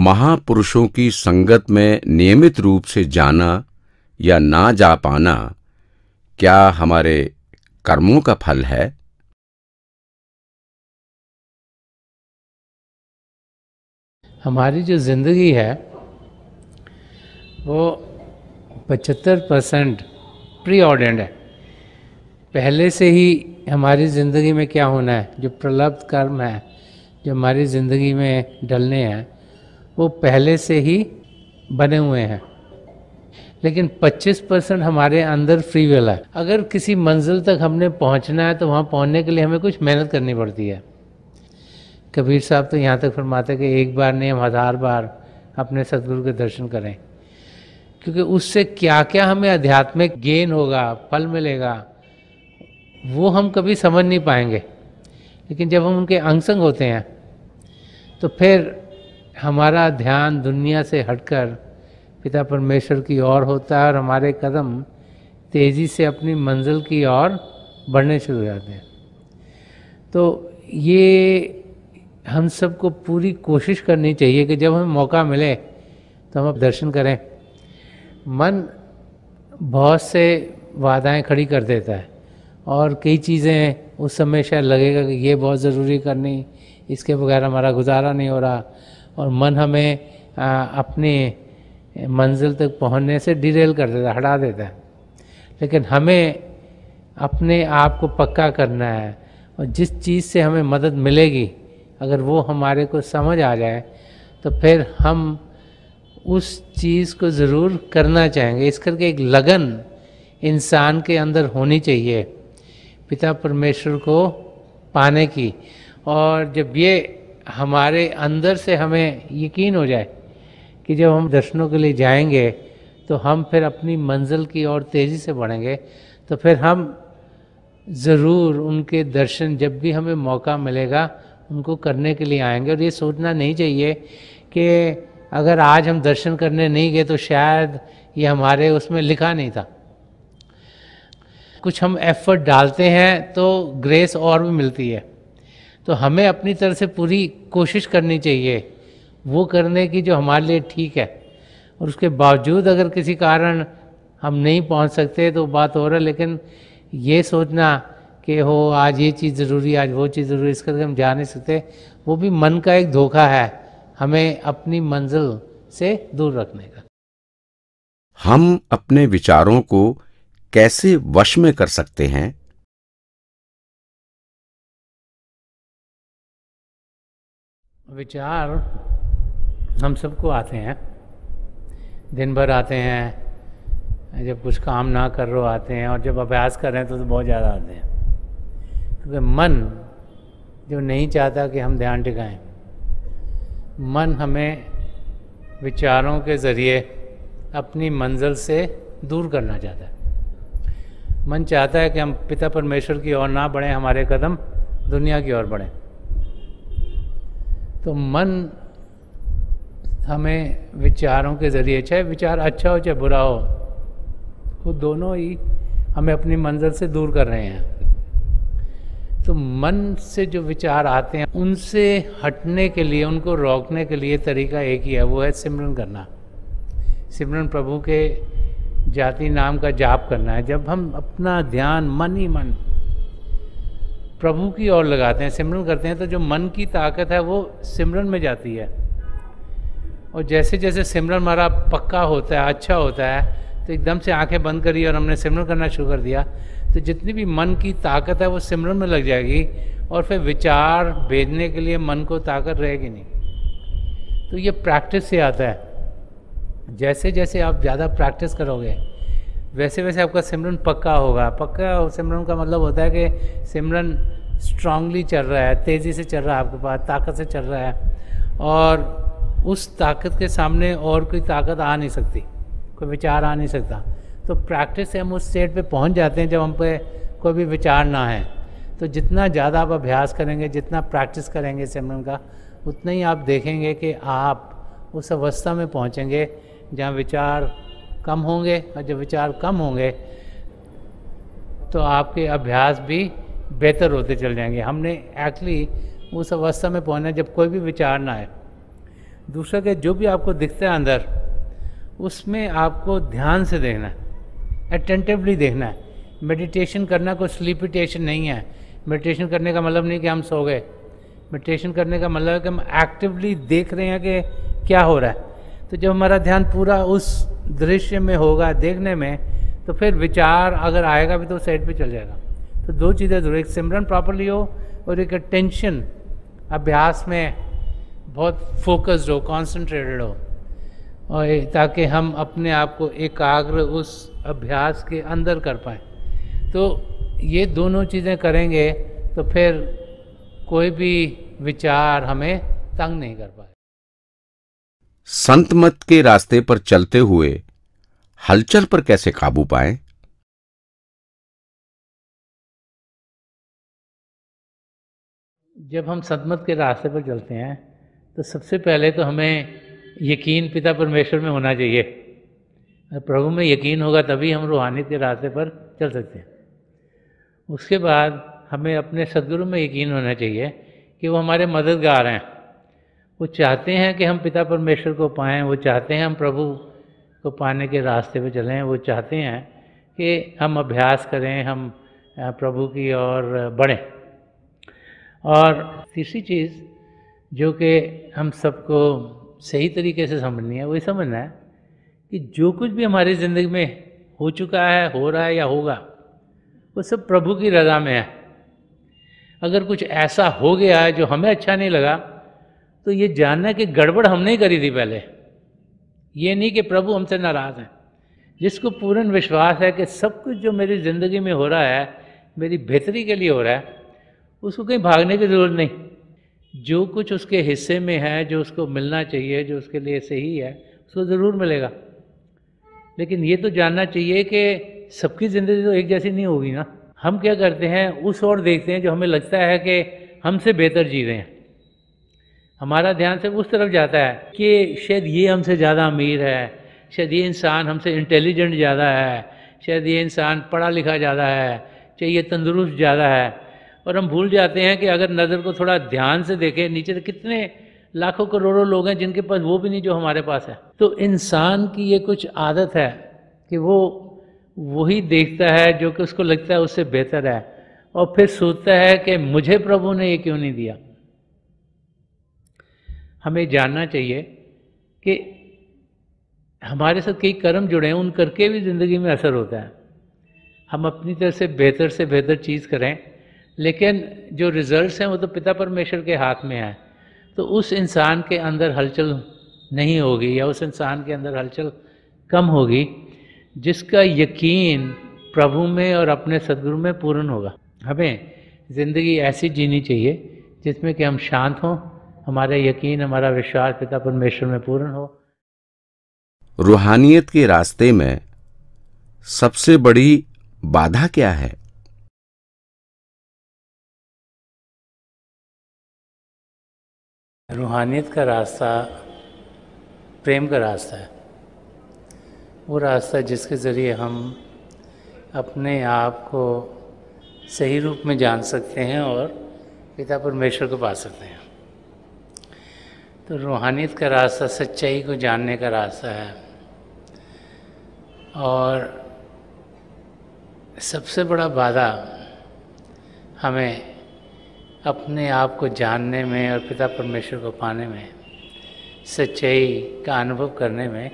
महापुरुषों की संगत में नियमित रूप से जाना या ना जा पाना क्या हमारे कर्मों का फल है? हमारी जो ज़िंदगी है वो 75% प्री ऑर्डेंड है। पहले से ही हमारी ज़िंदगी में क्या होना है, जो प्रलब्ध कर्म है जो हमारी ज़िंदगी में डलने हैं वो पहले से ही बने हुए हैं। लेकिन 25% हमारे अंदर फ्री विल है। अगर किसी मंजिल तक हमने पहुंचना है तो वहाँ पहुंचने के लिए हमें कुछ मेहनत करनी पड़ती है। कबीर साहब तो यहाँ तक फरमाते कि एक बार नहीं हम 1000 बार अपने सदगुरु के दर्शन करें, क्योंकि उससे क्या क्या हमें आध्यात्मिक गेन होगा, फल मिलेगा, वो हम कभी समझ नहीं पाएंगे। लेकिन जब हम उनके अंग संग होते हैं तो फिर हमारा ध्यान दुनिया से हटकर पिता परमेश्वर की ओर होता है और हमारे कदम तेज़ी से अपनी मंजिल की ओर बढ़ने शुरू हो जाते हैं। तो ये हम सबको पूरी कोशिश करनी चाहिए कि जब हमें मौका मिले तो हम अब दर्शन करें। मन बहुत से वादाएं खड़ी कर देता है और कई चीज़ें उस समय शायद लगेगा कि ये बहुत ज़रूरी करनी, इसके बगैर हमारा गुजारा नहीं हो रहा, और मन हमें अपनी मंजिल तक पहुंचने से डिरेल कर देता है, हटा देता है। लेकिन हमें अपने आप को पक्का करना है, और जिस चीज़ से हमें मदद मिलेगी अगर वो हमारे को समझ आ जाए तो फिर हम उस चीज़ को ज़रूर करना चाहेंगे। इस करके एक लगन इंसान के अंदर होनी चाहिए पिता परमेश्वर को पाने की। और जब ये हमारे अंदर से हमें यकीन हो जाए कि जब हम दर्शनों के लिए जाएंगे तो हम फिर अपनी मंजिल की ओर तेज़ी से बढ़ेंगे, तो फिर हम ज़रूर उनके दर्शन जब भी हमें मौका मिलेगा उनको करने के लिए आएंगे। और ये सोचना नहीं चाहिए कि अगर आज हम दर्शन करने नहीं गए तो शायद ये हमारे उसमें लिखा नहीं था। कुछ हम एफर्ट डालते हैं तो ग्रेस और भी मिलती है। तो हमें अपनी तरफ से पूरी कोशिश करनी चाहिए वो करने की जो हमारे लिए ठीक है। और उसके बावजूद अगर किसी कारण हम नहीं पहुंच सकते तो बात हो रहा है, लेकिन ये सोचना कि हो आज ये चीज़ ज़रूरी, आज वो चीज़ ज़रूरी, इस करके हम जा नहीं सकते, वो भी मन का एक धोखा है हमें अपनी मंजिल से दूर रखने का। हम अपने विचारों को कैसे वश में कर सकते हैं? विचार हम सबको आते हैं, दिन भर आते हैं, जब कुछ काम ना कर रहे हो आते हैं, और जब अभ्यास कर रहे हैं तो बहुत ज़्यादा आते हैं। क्योंकि मन जो नहीं चाहता कि हम ध्यान टिकाएं, मन हमें विचारों के ज़रिए अपनी मंजिल से दूर करना चाहता है। मन चाहता है कि हम पिता परमेश्वर की ओर ना बढ़ें, हमारे कदम दुनिया की ओर बढ़ें। तो मन हमें विचारों के ज़रिए, चाहे विचार अच्छा हो चाहे बुरा हो, वो दोनों ही हमें अपनी मंजिल से दूर कर रहे हैं। तो मन से जो विचार आते हैं उनसे हटने के लिए, उनको रोकने के लिए तरीका एक ही है, वो है सिमरन करना। सिमरन प्रभु के जाति नाम का जाप करना है। जब हम अपना ध्यान मन ही मन प्रभु की ओर लगाते हैं, सिमरन करते हैं, तो जो मन की ताकत है वो सिमरन में जाती है। और जैसे जैसे सिमरन हमारा पक्का होता है, अच्छा होता है, तो एकदम से आंखें बंद करी और हमने सिमरन करना शुरू कर दिया, तो जितनी भी मन की ताकत है वो सिमरन में लग जाएगी, और फिर विचार भेजने के लिए मन को ताकत रहेगी नहीं। तो ये प्रैक्टिस से आता है। जैसे जैसे आप ज़्यादा प्रैक्टिस करोगे वैसे वैसे आपका सिमरन पक्का होगा। पक्का सिमरन का मतलब होता है कि सिमरन स्ट्रांगली चल रहा है, तेज़ी से चल रहा है, आपके पास ताकत से चल रहा है, और उस ताकत के सामने और कोई ताकत आ नहीं सकती, कोई विचार आ नहीं सकता। तो प्रैक्टिस से हम उस स्टेट पे पहुंच जाते हैं जब हम पे कोई भी विचार ना है। तो जितना ज़्यादा आप अभ्यास करेंगे, जितना प्रैक्टिस करेंगे सिमरन का, उतना ही आप देखेंगे कि आप उस अवस्था में पहुंचेंगे जहाँ विचार कम होंगे। और जब विचार कम होंगे तो आपके अभ्यास भी बेहतर होते चल जाएंगे। हमने एक्चुअली उस अवस्था में पहुंचना जब कोई भी विचार ना आए। दूसरा कि जो भी आपको दिखता है अंदर, उसमें आपको ध्यान से देखना है, अटेंटिवली देखना है। मेडिटेशन करना कोई स्लीपिटेशन नहीं है। मेडिटेशन करने का मतलब नहीं कि हम सो गए। मेडिटेशन करने का मतलब है कि हम एक्टिवली देख रहे हैं कि क्या हो रहा है। तो जब हमारा ध्यान पूरा उस दृश्य में होगा, देखने में, तो फिर विचार अगर आएगा भी तो साइड पे चल जाएगा। तो दो चीज़ें जरूर, एक सिमरन प्रॉपरली हो और एक अटेंशन अभ्यास में बहुत फोकस्ड हो, कॉन्सेंट्रेटेड हो, और ताकि हम अपने आप को एकाग्र उस अभ्यास के अंदर कर पाएँ। तो ये दोनों चीज़ें करेंगे तो फिर कोई भी विचार हमें तंग नहीं कर पाए। संत मत के रास्ते पर चलते हुए हलचल पर कैसे काबू पाएं? जब हम सतमत के रास्ते पर चलते हैं तो सबसे पहले तो हमें यकीन पिता परमेश्वर में होना चाहिए। प्रभु में यकीन होगा तभी हम रूहानियत के रास्ते पर चल सकते हैं। उसके बाद हमें अपने सद्गुरु में यकीन होना चाहिए कि वो हमारे मददगार हैं। वो चाहते हैं कि हम पिता परमेश्वर को पाएं, वो चाहते हैं हम प्रभु को पाने के रास्ते पे चलें, वो चाहते हैं कि हम अभ्यास करें, हम प्रभु की ओर बढ़ें। और तीसरी चीज़ जो कि हम सबको सही तरीके से समझनी है, वो ये समझना है कि जो कुछ भी हमारी ज़िंदगी में हो चुका है, हो रहा है या होगा, वो सब प्रभु की रज़ा में है। अगर कुछ ऐसा हो गया है जो हमें अच्छा नहीं लगा, तो ये जानना कि गड़बड़ हमने ही करी थी पहले, ये नहीं कि प्रभु हमसे नाराज़ हैं। जिसको पूर्ण विश्वास है कि सब कुछ जो मेरी ज़िंदगी में हो रहा है मेरी बेहतरी के लिए हो रहा है, उसको कहीं भागने की ज़रूरत नहीं। जो कुछ उसके हिस्से में है, जो उसको मिलना चाहिए, जो उसके लिए सही है, उसको ज़रूर मिलेगा। लेकिन ये तो जानना चाहिए कि सबकी ज़िंदगी तो एक जैसी नहीं होगी ना। हम क्या करते हैं, उस ओर देखते हैं जो हमें लगता है कि हमसे बेहतर जी रहे हैं। हमारा ध्यान सिर्फ उस तरफ जाता है कि शायद ये हमसे ज़्यादा अमीर है, शायद ये इंसान हमसे इंटेलिजेंट ज़्यादा है, शायद ये इंसान पढ़ा लिखा ज़्यादा है, चाहे ये तंदुरुस्त ज़्यादा है। और हम भूल जाते हैं कि अगर नज़र को थोड़ा ध्यान से देखें, नीचे तो कितने लाखों करोड़ों लोग हैं जिनके पास वो भी नहीं जो हमारे पास है। तो इंसान की ये कुछ आदत है कि वो वही देखता है जो कि उसको लगता है उससे बेहतर है, और फिर सोचता है कि मुझे प्रभु ने ये क्यों नहीं दिया। हमें जानना चाहिए कि हमारे साथ कई कर्म जुड़े हैं, उन करके भी ज़िंदगी में असर होता है। हम अपनी तरफ से बेहतर चीज़ करें, लेकिन जो रिजल्ट्स हैं वो तो पिता परमेश्वर के हाथ में है। तो उस इंसान के अंदर हलचल नहीं होगी, या उस इंसान के अंदर हलचल कम होगी जिसका यकीन प्रभु में और अपने सद्गुरु में पूर्ण होगा। हमें ज़िंदगी ऐसी जीनी चाहिए जिसमें कि हम शांत हों, हमारा यकीन, हमारा विश्वास पिता परमेश्वर में पूर्ण हो। रूहानियत के रास्ते में सबसे बड़ी बाधा क्या है? रूहानियत का रास्ता प्रेम का रास्ता है। वो रास्ता जिसके ज़रिए हम अपने आप को सही रूप में जान सकते हैं और पिता परमेश्वर को पा सकते हैं। तो रूहानियत का रास्ता सच्चाई को जानने का रास्ता है, और सबसे बड़ा बाधा हमें अपने आप को जानने में और पिता परमेश्वर को पाने में, सच्चाई का अनुभव करने में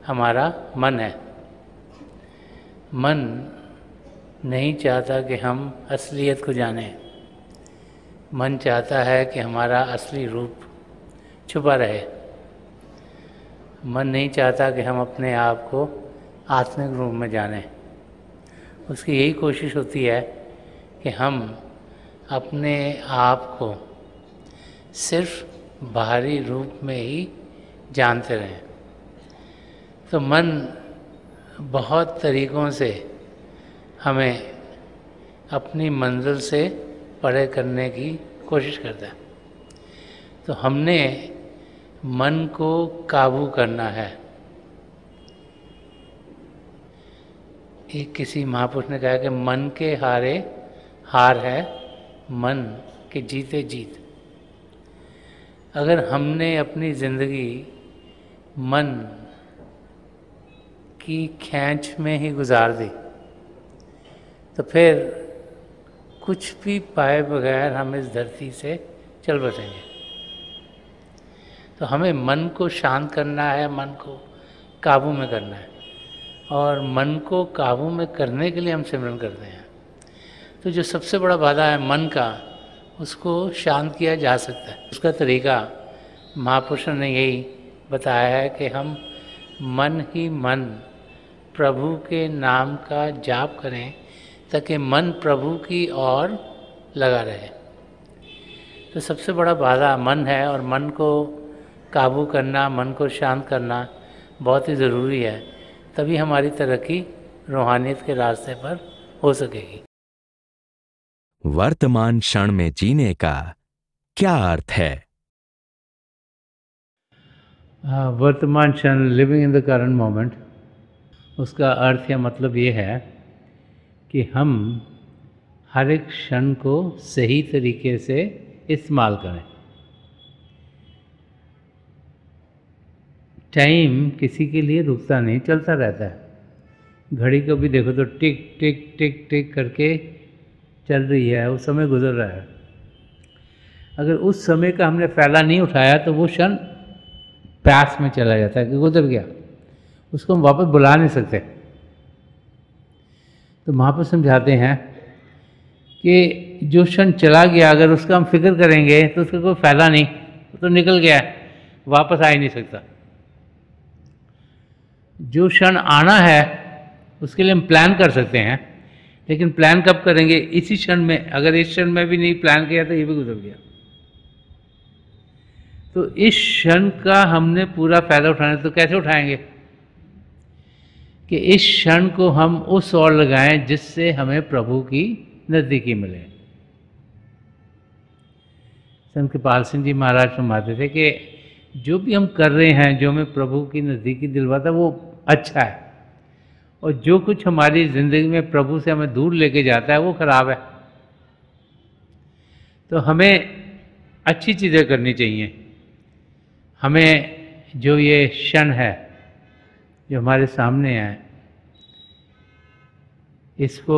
हमारा मन है। मन नहीं चाहता कि हम असलियत को जानें। मन चाहता है कि हमारा असली रूप छुपा रहे। मन नहीं चाहता कि हम अपने आप को आत्मिक रूप में जानें। उसकी यही कोशिश होती है कि हम अपने आप को सिर्फ बाहरी रूप में ही जानते रहें। तो मन बहुत तरीक़ों से हमें अपनी मंजिल से परे करने की कोशिश करता है। तो हमने मन को काबू करना है। एक किसी महापुरुष ने कहा कि मन के हारे हार है, मन के जीते जीत। अगर हमने अपनी ज़िंदगी मन की खींच में ही गुजार दी तो फिर कुछ भी पाए बगैर हम इस धरती से चल बसेंगे। तो हमें मन को शांत करना है, मन को काबू में करना है, और मन को काबू में करने के लिए हम सिमरन करते हैं। तो जो सबसे बड़ा बाधा है मन का, उसको शांत किया जा सकता है। उसका तरीका महापुरुषों ने यही बताया है कि हम मन ही मन प्रभु के नाम का जाप करें ताकि मन प्रभु की ओर लगा रहे। तो सबसे बड़ा बाधा मन है, और मन को काबू करना, मन को शांत करना बहुत ही ज़रूरी है। तभी हमारी तरक्की रूहानियत के रास्ते पर हो सकेगी। वर्तमान क्षण में जीने का क्या अर्थ है? वर्तमान क्षण, living in the current moment, उसका अर्थ या मतलब ये है कि हम हर एक क्षण को सही तरीके से इस्तेमाल करें। टाइम किसी के लिए रुकता नहीं, चलता रहता है। घड़ी को भी देखो तो टिक टिक टिक टिक करके चल रही है, वो समय गुजर रहा है। अगर उस समय का हमने फ़ायदा नहीं उठाया तो वो क्षण प्यास में चला जाता है कि गुजर गया, उसको हम वापस बुला नहीं सकते। तो महापुरुष समझाते हैं कि जो क्षण चला गया अगर उसका हम फिक्र करेंगे तो उसका कोई फ़ायदा नहीं, तो निकल गया, वापस आ ही नहीं सकता। जो क्षण आना है उसके लिए हम प्लान कर सकते हैं, लेकिन प्लान कब करेंगे? इसी क्षण में। अगर इस क्षण में भी नहीं प्लान किया तो ये भी गुजर गया। तो इस क्षण का हमने पूरा फ़ायदा उठाना, तो कैसे उठाएंगे? कि इस क्षण को हम उस ओर लगाएं जिससे हमें प्रभु की नज़दीकी मिले। संत कृपाल सिंह जी महाराज फरमाते थे कि जो भी हम कर रहे हैं, जो हमें प्रभु की नज़दीकी दिलवाता है वो अच्छा है, और जो कुछ हमारी ज़िंदगी में प्रभु से हमें दूर लेके जाता है वो खराब है। तो हमें अच्छी चीज़ें करनी चाहिए। हमें जो ये क्षण है जो हमारे सामने है, इसको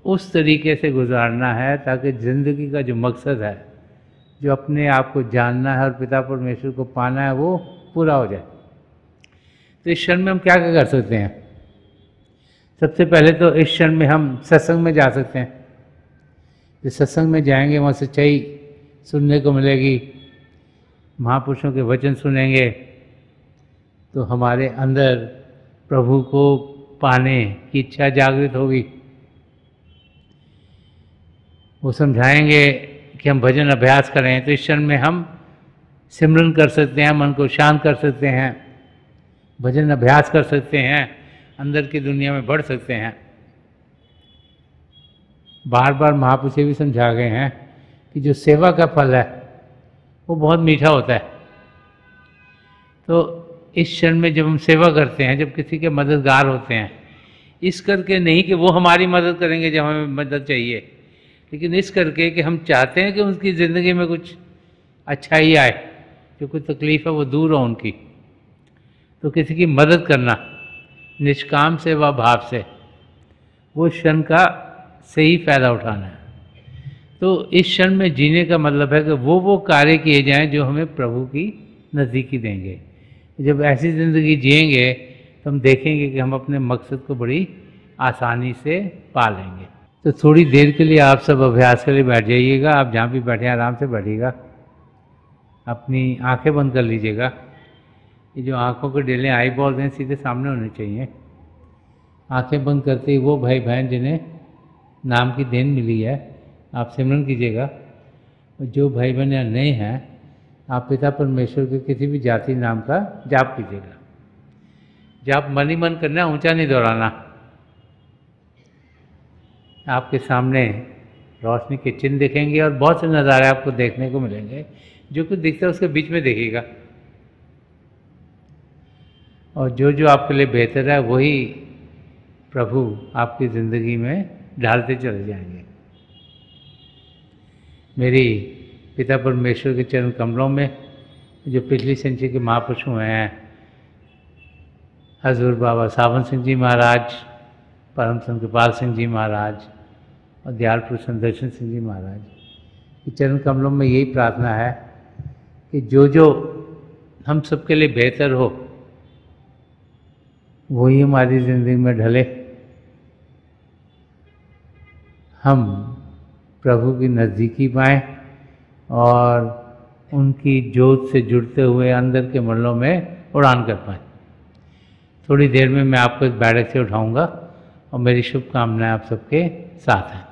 उस तरीके से गुजारना है ताकि ज़िंदगी का जो मकसद है, जो अपने आप को जानना है और पिता परमेश्वर को पाना है, वो पूरा हो जाए। तो इस क्षण में हम क्या क्या कर सकते हैं? सबसे पहले तो इस क्षण में हम सत्संग में जा सकते हैं। जिस सत्संग में जाएंगे वहाँ सच्चाई सुनने को मिलेगी, महापुरुषों के वचन सुनेंगे, तो हमारे अंदर प्रभु को पाने की इच्छा जागृत होगी। वो समझाएंगे कि हम भजन अभ्यास करें, तो इस क्षण में हम सिमरन कर सकते हैं, मन को शांत कर सकते हैं, भजन अभ्यास कर सकते हैं, अंदर की दुनिया में बढ़ सकते हैं। बार बार महापुरुष भी समझा गए हैं कि जो सेवा का फल है वो बहुत मीठा होता है। तो इस क्षण में जब हम सेवा करते हैं, जब किसी के मददगार होते हैं, इस करके नहीं कि वो हमारी मदद करेंगे जब हमें मदद चाहिए, लेकिन इस करके कि हम चाहते हैं कि उनकी ज़िंदगी में कुछ अच्छाई आए, जो कोई तकलीफ़ है वो दूर हो उनकी। तो किसी की मदद करना निष्काम सेवा भाव से, वो क्षण का सही फ़ायदा उठाना है। तो इस क्षण में जीने का मतलब है कि वो कार्य किए जाएं जो हमें प्रभु की नज़दीकी देंगे। जब ऐसी ज़िंदगी जिएंगे तो हम देखेंगे कि हम अपने मकसद को बड़ी आसानी से पा लेंगे। तो थोड़ी देर के लिए आप सब अभ्यास के लिए बैठ जाइएगा। आप जहाँ भी बैठे आराम से बैठिएगा, अपनी आंखें बंद कर लीजिएगा। ये जो आंखों के डेले आई बॉल्स हैं सीधे सामने होने चाहिए। आंखें बंद करते ही वो भाई बहन जिन्हें नाम की देन मिली है आप सिमरन कीजिएगा, और जो भाई बहन यहाँ नए हैं आप पिता परमेश्वर के किसी भी जाति नाम का जाप कीजिएगा। जाप मन ही मन करना, ऊंचा नहीं दोहराना। आपके सामने रोशनी के चिन्ह दिखेंगे और बहुत से नज़ारे आपको देखने को मिलेंगे। जो कुछ दिखता है उसके बीच में देखिएगा, और जो जो आपके लिए बेहतर है वही प्रभु आपकी ज़िंदगी में डालते चले जाएंगे। मेरी पिता परमेश्वर के चरण कमलों में जो पिछली सेंचुरी के महापुरुष हुए हैं, हजूर बाबा सावन सिंह जी महाराज, परम संत कृपाल सिंह जी महाराज और दयाल पुरुष सुदर्शन सिंह जी महाराज के चरण कमलों में यही प्रार्थना है कि जो जो हम सबके लिए बेहतर हो वही हमारी ज़िंदगी में ढले, हम प्रभु की नज़दीकी पाएँ और उनकी ज्योत से जुड़ते हुए अंदर के मंडलों में उड़ान कर पाएँ। थोड़ी देर में मैं आपको इस बैठक से उठाऊंगा और मेरी शुभकामनाएं आप सबके साथ हैं।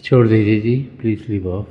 छोड़ दीजिए जी, प्लीज़ लीव ऑफ।